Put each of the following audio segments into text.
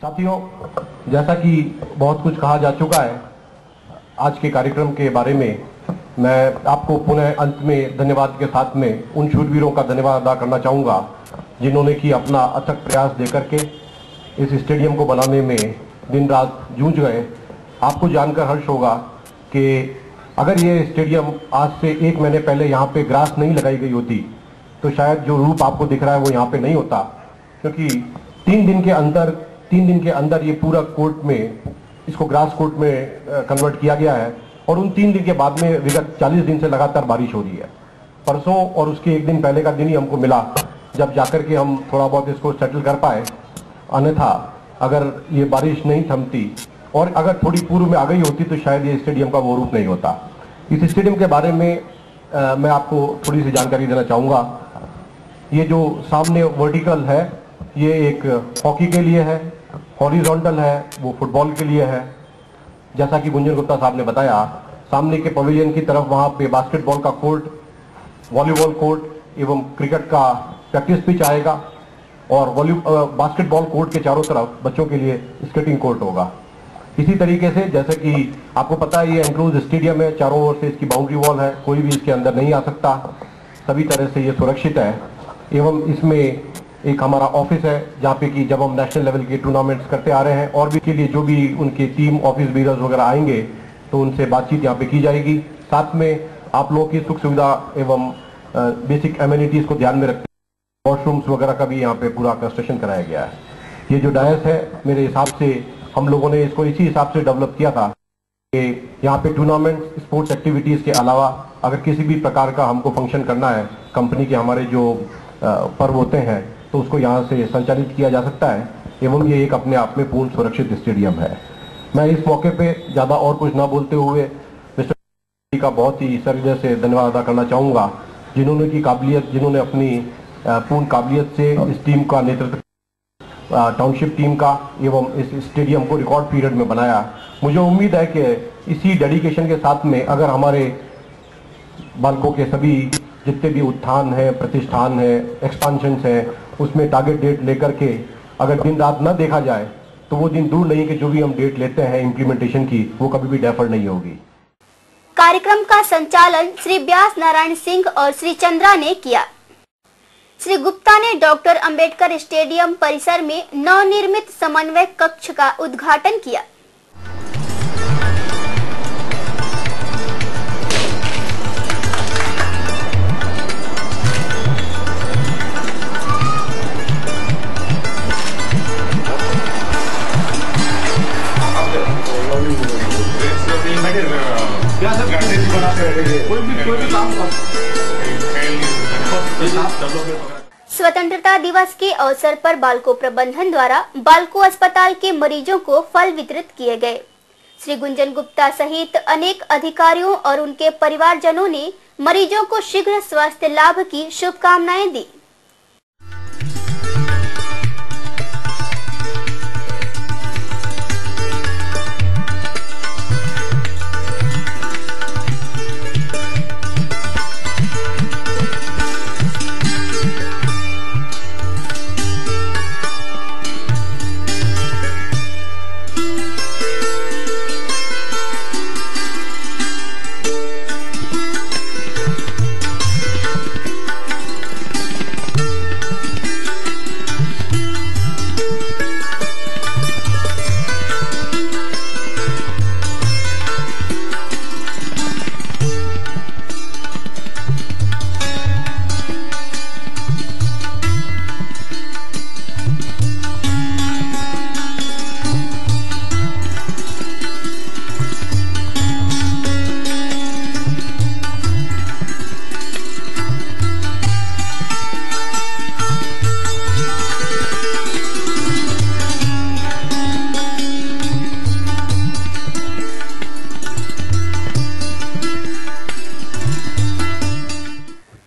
साथियों, जैसा कि बहुत कुछ कहा जा चुका है आज के कार्यक्रम के बारे में, मैं आपको पुनः अंत में धन्यवाद के साथ में उन शूरवीरों का धन्यवाद अदा करना चाहूँगा जिन्होंने कि अपना अथक प्रयास देकर के इस स्टेडियम को बनाने में दिन रात जूझ गए। आपको जानकर हर्ष होगा कि अगर ये स्टेडियम आज से 1 महीने पहले यहाँ पे ग्रास नहीं लगाई गई होती तो शायद जो रूप आपको दिख रहा है वो यहाँ पे नहीं होता, क्योंकि 3 दिन के अंदर ये पूरा कोर्ट में, इसको ग्रास कोर्ट में कन्वर्ट किया गया है। और उन 3 दिन के बाद में विगत 40 दिन से लगातार बारिश हो रही है। परसों और उसके 1 दिन पहले का दिन ही हमको मिला जब जाकर के हम थोड़ा बहुत इसको सेटल कर पाए। अन्यथा अगर ये बारिश नहीं थमती और अगर थोड़ी पूर्व में आ गई होती तो शायद ये स्टेडियम का वो रूप नहीं होता। इस स्टेडियम के बारे में मैं आपको थोड़ी सी जानकारी देना चाहूँगा। ये जो सामने वर्टिकल है ये एक हॉकी के लिए है, हॉरिजॉन्टल है वो फुटबॉल के लिए है। जैसा कि गुंजन गुप्ता साहब ने बताया, सामने के पवेलियन की तरफ वहाँ पे बास्केटबॉल का कोर्ट, वॉलीबॉल कोर्ट एवं क्रिकेट का प्रैक्टिस पिच आएगा और बास्केटबॉल कोर्ट के चारों तरफ बच्चों के लिए स्केटिंग कोर्ट होगा। इसी तरीके से जैसे कि आपको पता है ये एंक्लोज स्टेडियम है, चारों ओर से इसकी बाउंड्री वॉल है, कोई भी इसके अंदर नहीं आ सकता, सभी तरह से ये सुरक्षित है। एवं इसमें एक हमारा ऑफिस है जहाँ पे कि जब हम नेशनल लेवल के टूर्नामेंट्स करते आ रहे हैं और भी के लिए जो भी उनके टीम ऑफिस बीरर्स वगैरह आएंगे तो उनसे बातचीत यहाँ पे की जाएगी। साथ में आप लोगों की सुख सुविधा एवं बेसिक एमिनिटीज को ध्यान में रखते वॉशरूम्स वगैरह का भी यहाँ पे पूरा कंस्ट्रक्शन कराया गया है। ये जो डायस है मेरे हिसाब से हम लोगों ने इसको इसी हिसाब से डेवलप किया था कि यहाँ पे टूर्नामेंट, स्पोर्ट्स एक्टिविटीज के अलावा अगर किसी भी प्रकार का हमको फंक्शन करना है, कंपनी के हमारे जो पर्व होते हैं तो उसको यहाँ से संचालित किया जा सकता है। एवं ये एक अपने आप में पूर्ण सुरक्षित स्टेडियम है। मैं इस मौके पे ज़्यादा और कुछ ना बोलते हुए मिस्टर का बहुत ही हृदय से धन्यवाद अदा करना चाहूँगा जिन्होंने अपनी पूर्ण काबिलियत से इस टीम का नेतृत्व, टाउनशिप टीम का एवं इस स्टेडियम को रिकॉर्ड पीरियड में बनाया। मुझे उम्मीद है कि इसी डेडिकेशन के साथ में अगर हमारे बालकों के सभी जितने भी उत्थान है, प्रतिष्ठान है, एक्सपांशन है, उसमें टारगेट डेट लेकर के अगर दिन रात न देखा जाए तो वो दिन दूर नहीं कि जो भी हम डेट लेते हैं इम्प्लीमेंटेशन की वो कभी भी डेफर नहीं होगी। कार्यक्रम का संचालन श्री व्यास नारायण सिंह और श्री चंद्रा ने किया। श्री गुप्ता ने डॉक्टर अंबेडकर स्टेडियम परिसर में नवनिर्मित समन्वय कक्ष का उद्घाटन किया। स्वतंत्रता दिवस के अवसर पर बालको प्रबंधन द्वारा बालको अस्पताल के मरीजों को फल वितरित किए गए। श्री गुंजन गुप्ता सहित अनेक अधिकारियों और उनके परिवारजनों ने मरीजों को शीघ्र स्वास्थ्य लाभ की शुभकामनाएं दी।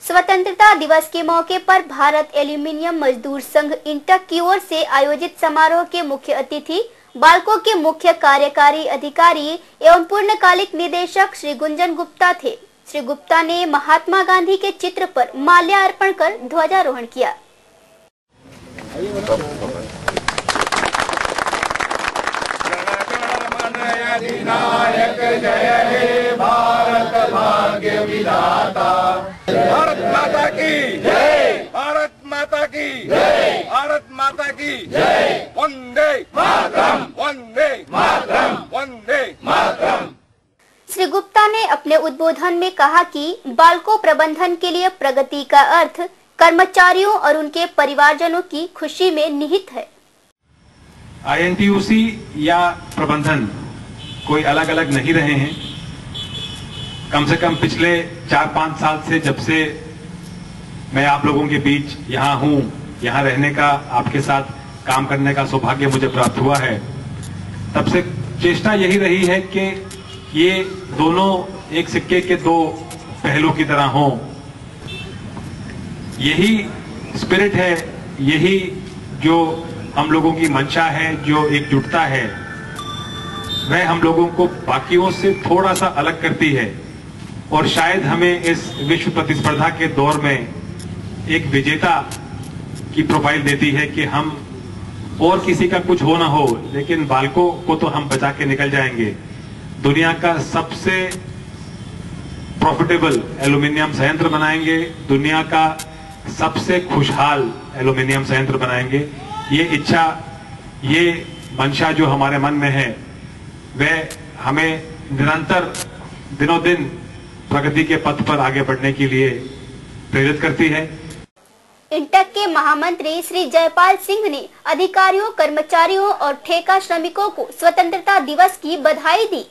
स्वतंत्रता दिवस के मौके पर भारत एल्यूमिनियम मजदूर संघ इंटक की ओर से आयोजित समारोह के मुख्य अतिथि बालको के मुख्य कार्यकारी अधिकारी एवं पूर्णकालिक निदेशक श्री गुंजन गुप्ता थे। श्री गुप्ता ने महात्मा गांधी के चित्र पर माल्यार्पण कर ध्वजारोहण किया। अधिनायक जय हे भारत भाग्य विधाता। भारत माता की जय, भारत माता की जय, भारत माता की जय। वंदे मातरम, वंदे मातरम, वंदे मातरम। श्री गुप्ता ने अपने उद्बोधन में कहा कि बाल्को प्रबंधन के लिए प्रगति का अर्थ कर्मचारियों और उनके परिवारजनों की खुशी में निहित है। INTUC या प्रबंधन कोई अलग अलग नहीं रहे हैं। कम से कम पिछले 4-5 साल से, जब से मैं आप लोगों के बीच यहाँ हूँ, यहाँ रहने का, आपके साथ काम करने का सौभाग्य मुझे प्राप्त हुआ है, तब से चेष्टा यही रही है कि ये दोनों एक सिक्के के दो पहलू की तरह हों। यही स्पिरिट है, यही जो हम लोगों की मंशा है, जो एकजुटता है, वह हम लोगों को बाकियों से थोड़ा सा अलग करती है और शायद हमें इस विश्व प्रतिस्पर्धा के दौर में एक विजेता की प्रोफाइल देती है कि हम, और किसी का कुछ हो ना हो, लेकिन बाल्को को तो हम बचा के निकल जाएंगे। दुनिया का सबसे प्रॉफिटेबल एल्यूमिनियम संयंत्र बनाएंगे, दुनिया का सबसे खुशहाल एल्यूमिनियम संयंत्र बनाएंगे। ये इच्छा, ये मंशा जो हमारे मन में है, वह हमें निरंतर दिनों दिन प्रगति के पथ पर आगे बढ़ने के लिए प्रेरित करती है। इंटक के महामंत्री श्री जयपाल सिंह ने अधिकारियों, कर्मचारियों और ठेका श्रमिकों को स्वतंत्रता दिवस की बधाई दी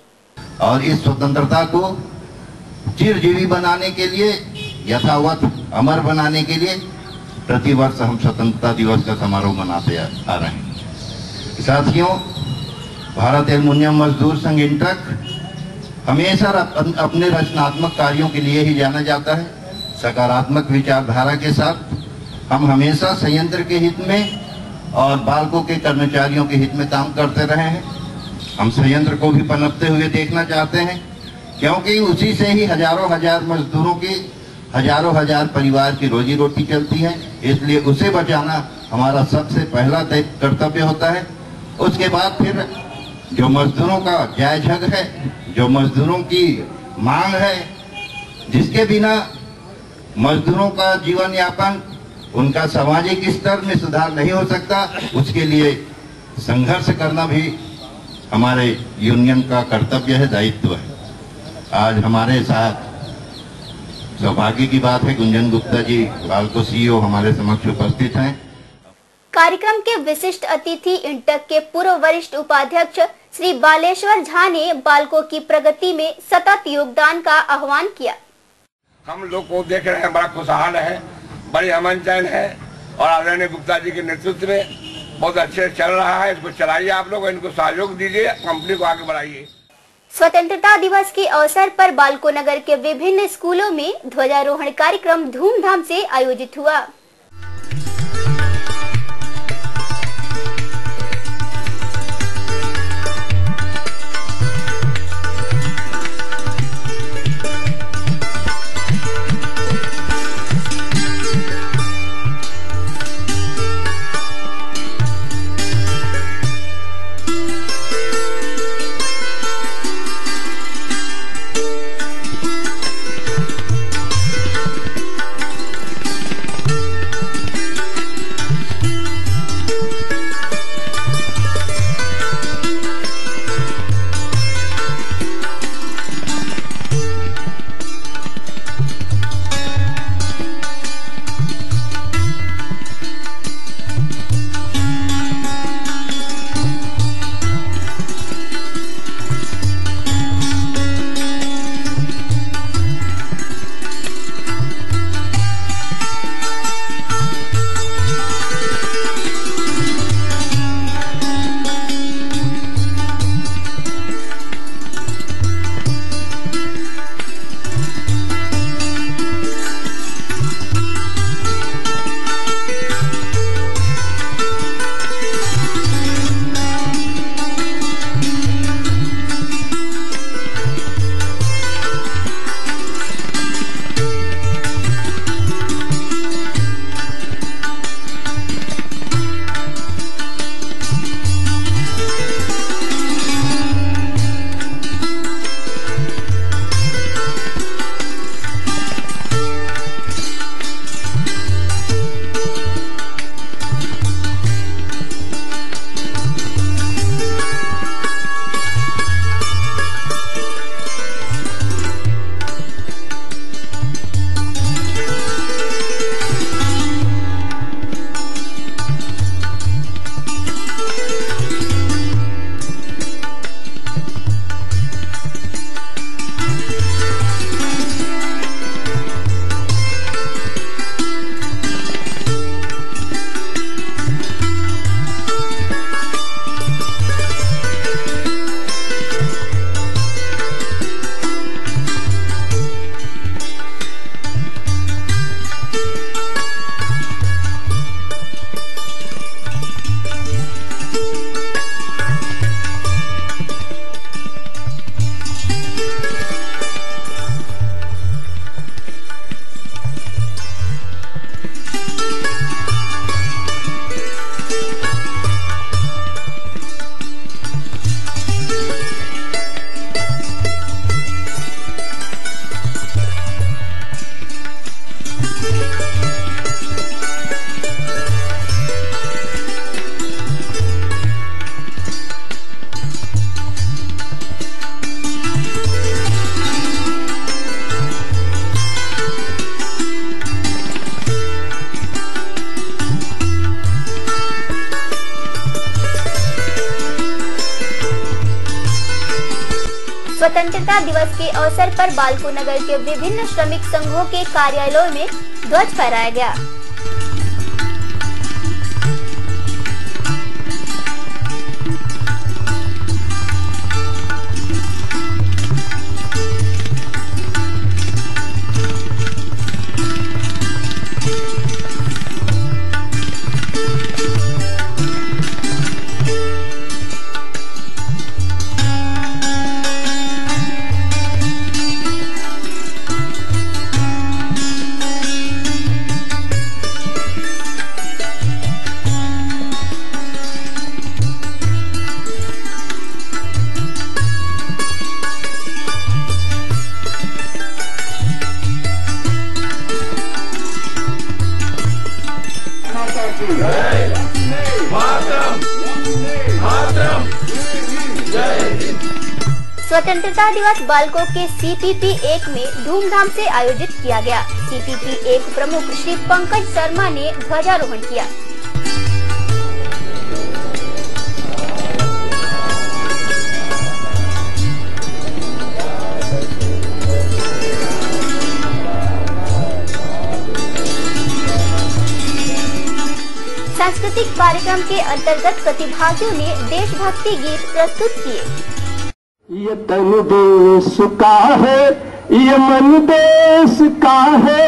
और इस स्वतंत्रता को चिरजीवी बनाने के लिए, यथावत अमर बनाने के लिए प्रतिवर्ष हम स्वतंत्रता दिवस का समारोह मनाते आ रहे हैं। साथियों, भारत एल्युमिनियम मजदूर संघ इंटक हमेशा अपने रचनात्मक कार्यों के लिए ही जाना जाता है। सकारात्मक विचारधारा के साथ हम हमेशा संयंत्र के हित में और बाल्को के कर्मचारियों के हित में काम करते रहे हैं। हम संयंत्र को भी पनपते हुए देखना चाहते हैं, क्योंकि उसी से ही हजारों हजार मजदूरों की, हजारों हजार परिवार की रोजी रोटी चलती है। इसलिए उसे बचाना हमारा सबसे पहला कर्तव्य होता है। उसके बाद फिर जो मजदूरों का जायज हक है, जो मजदूरों की मांग है, जिसके बिना मजदूरों का जीवन यापन, उनका सामाजिक स्तर में सुधार नहीं हो सकता, उसके लिए संघर्ष करना भी हमारे यूनियन का कर्तव्य है, दायित्व है। आज हमारे साथ सौभाग्य की बात है, गुंजन गुप्ता जी बाल्को CEO हमारे समक्ष उपस्थित हैं। कार्यक्रम के विशिष्ट अतिथि इंटक के पूर्व वरिष्ठ उपाध्यक्ष श्री बालेश्वर झा ने बाल्को की प्रगति में सतत योगदान का आह्वान किया। हम लोग को देख रहे हैं, बड़ा खुशहाल है, बड़ी अमन चैन है और आदरणीय गुप्ता जी के नेतृत्व में बहुत अच्छे चल रहा है। इसको चलाइए, आप लोग इनको सहयोग दीजिए, कंपनी को आगे बढ़ाइए। स्वतंत्रता दिवस के अवसर पर बाल्को नगर के विभिन्न स्कूलों में ध्वजारोहण कार्यक्रम धूमधाम से आयोजित हुआ। स्वतंत्रता दिवस के अवसर पर बालको नगर के विभिन्न श्रमिक संघों के कार्यालयों में ध्वज फहराया गया। स्वतंत्रता दिवस बालको के CPP 1 में धूमधाम से आयोजित किया गया। CPP 1 प्रमुख श्री पंकज शर्मा ने ध्वजारोहण किया। सांस्कृतिक कार्यक्रम के अंतर्गत प्रतिभागियों ने देशभक्ति गीत प्रस्तुत किए। ये तन देश का है, ये मन देश का है,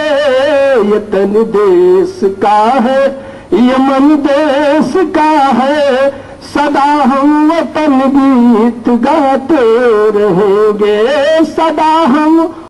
ये तन देश का है, ये मन देश का है, सदा हम वतन गीत गाते रहेंगे, सदा हम